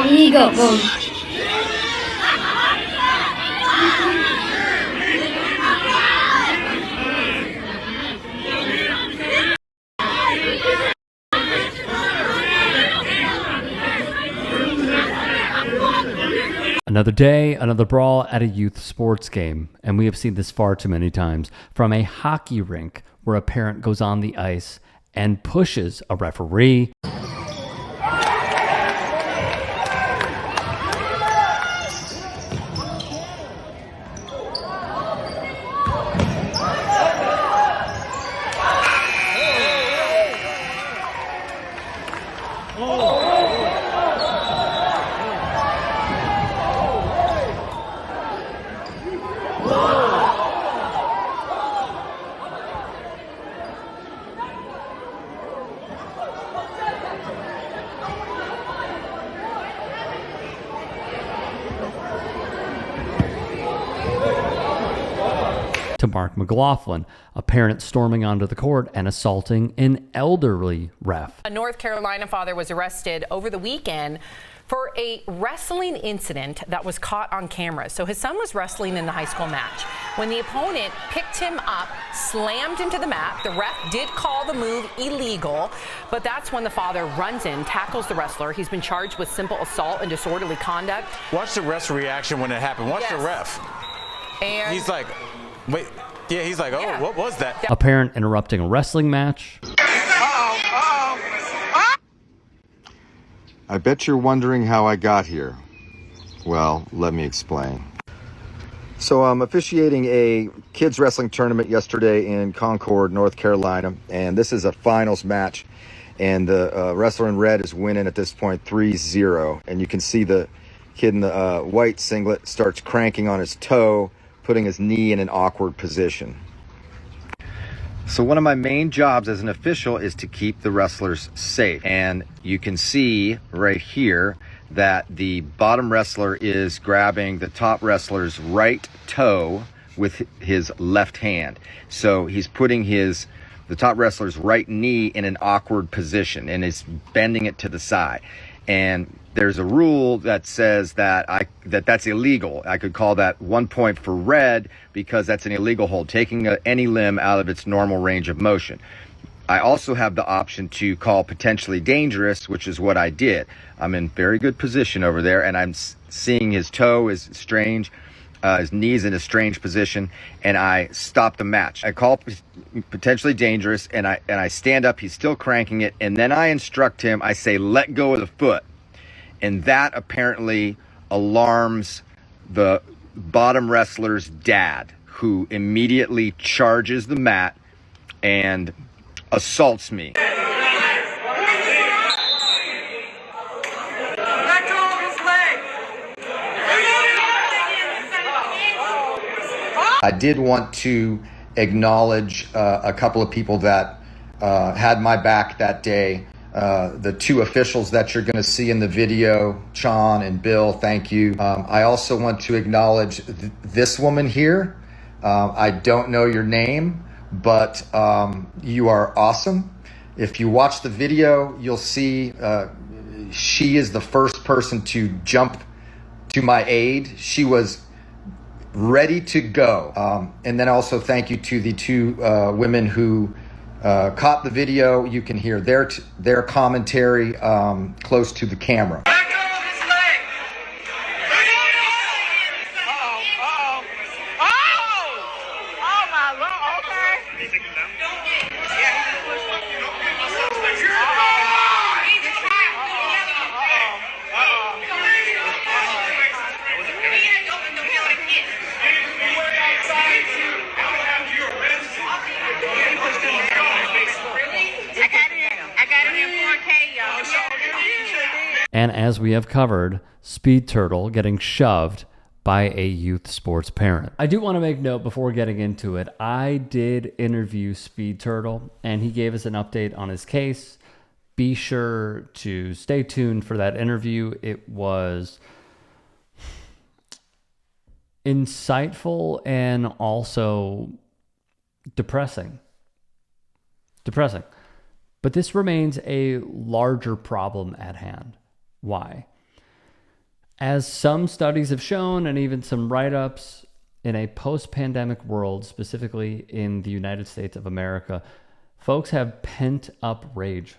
Ego, boom. Another day, another brawl at a youth sports game, and we have seen this far too many times. From a hockey rink where a parent goes on the ice and pushes a referee, to Mark McLaughlin, a parent storming onto the court and assaulting an elderly ref. A North Carolina father was arrested over the weekend for a wrestling incident that was caught on camera. So his son was wrestling in the high school match. When the opponent picked him up, slammed him to the mat, the ref did call the move illegal, but that's when the father runs in, tackles the wrestler. He's been charged with simple assault and disorderly conduct. Watch the ref's reaction when it happened. Watch the ref. And he's like, wait, yeah, he's like, oh, yeah. What was that? A parent interrupting a wrestling match. I bet you're wondering how I got here. Well, let me explain. So I'm officiating a kids wrestling tournament yesterday in Concord, North Carolina, and this is a finals match, and the wrestler in red is winning at this point 3-0, and you can see the kid in the white singlet starts cranking on his toe, putting his knee in an awkward position. So one of my main jobs as an official is to keep the wrestlers safe. And you can see right here that the bottom wrestler is grabbing the top wrestler's right toe with his left hand. So he's putting the top wrestler's right knee in an awkward position and is bending it to the side. And there's a rule that says that that's illegal. I could call that 1 point for red because that's an illegal hold, taking any limb out of its normal range of motion. I also have the option to call potentially dangerous, which is what I did. I'm in very good position over there, and I'm seeing his toe is strange, his knee's in a strange position, and I stop the match. I call potentially dangerous, and I stand up. He's still cranking it, and then I instruct him. I say, let go of the foot. And that apparently alarms the bottom wrestler's dad, who immediately charges the mat and assaults me. I did want to acknowledge a couple of people that had my back that day. The two officials that you're going to see in the video, Sean and Bill, thank you. I also want to acknowledge this woman here. I don't know your name, but you are awesome. If you watch the video, you'll see she is the first person to jump to my aid. She was ready to go. And then also thank you to the two women who caught the video. You can hear their commentary close to the camera. And as we have covered, Speed Turtle getting shoved by a youth sports parent. I do want to make note before getting into it, I did interview Speed Turtle and he gave us an update on his case. Be sure to stay tuned for that interview. It was insightful and also depressing. But this remains a larger problem at hand. Why? As some studies have shown, and even some write-ups, in a post-pandemic world, specifically in the United States of America, folks have pent-up rage.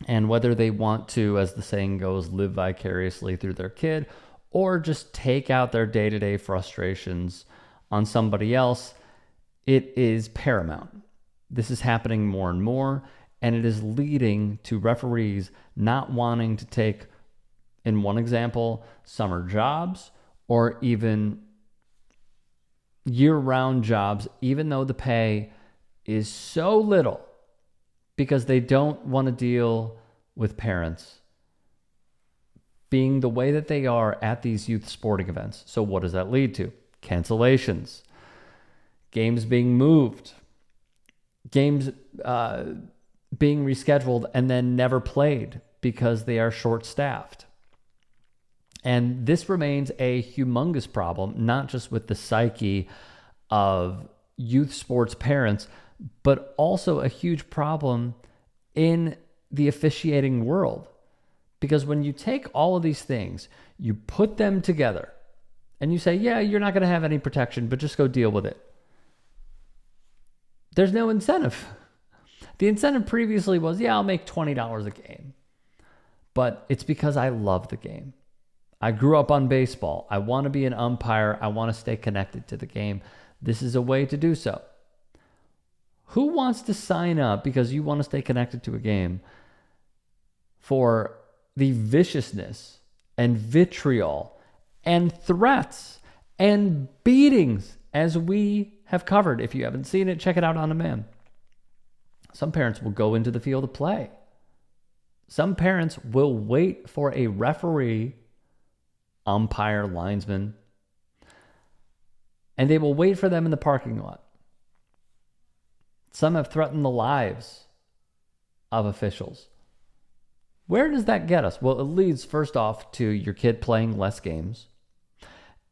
And whether they want to, as the saying goes, live vicariously through their kid, or just take out their day-to-day frustrations on somebody else, it is paramount. This is happening more and more, and it is leading to referees not wanting to take, in one example, summer jobs or even year-round jobs, even though the pay is so little, because they don't want to deal with parents being the way that they are at these youth sporting events. So what does that lead to? Cancellations, games being moved, games being rescheduled and then never played because they are short-staffed. And this remains a humongous problem, not just with the psyche of youth sports parents, but also a huge problem in the officiating world. Because when you take all of these things, you put them together, and you say, yeah, you're not going to have any protection, but just go deal with it. There's no incentive. The incentive previously was, yeah, I'll make $20 a game. But it's because I love the game. I grew up on baseball. I want to be an umpire. I want to stay connected to the game. This is a way to do so. Who wants to sign up because you want to stay connected to a game for the viciousness and vitriol and threats and beatings, as we have covered? If you haven't seen it, check it out on demand. Some parents will go into the field to play. Some parents will wait for a referee, umpire, linesman, and they will wait for them in the parking lot. Some have threatened the lives of officials. Where does that get us? Well, it leads first off to your kid playing less games,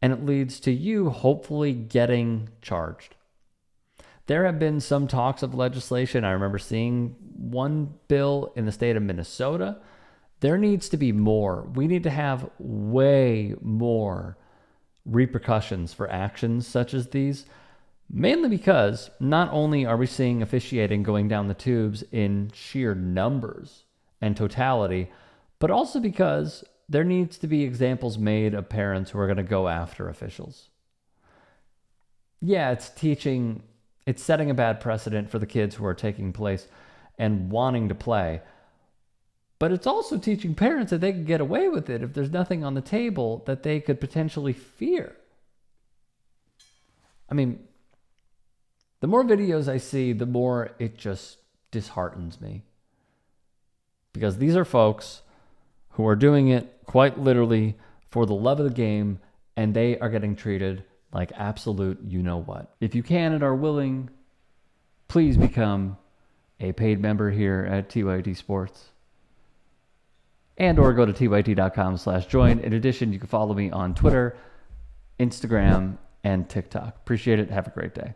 and it leads to you hopefully getting charged. There have been some talks of legislation. I remember seeing one bill in the state of Minnesota. There needs to be more. We need to have way more repercussions for actions such as these, mainly because not only are we seeing officiating going down the tubes in sheer numbers and totality, but also because there needs to be examples made of parents who are going to go after officials. Yeah, it's setting a bad precedent for the kids who are taking place and wanting to play. But it's also teaching parents that they can get away with it if there's nothing on the table that they could potentially fear. I mean, the more videos I see, the more it just disheartens me. Because these are folks who are doing it quite literally for the love of the game, and they are getting treated like absolute you-know-what. If you can and are willing, please become a paid member here at TYT Sports. And or go to tyt.com/join. In addition, you can follow me on Twitter, Instagram, and TikTok. Appreciate it. Have a great day.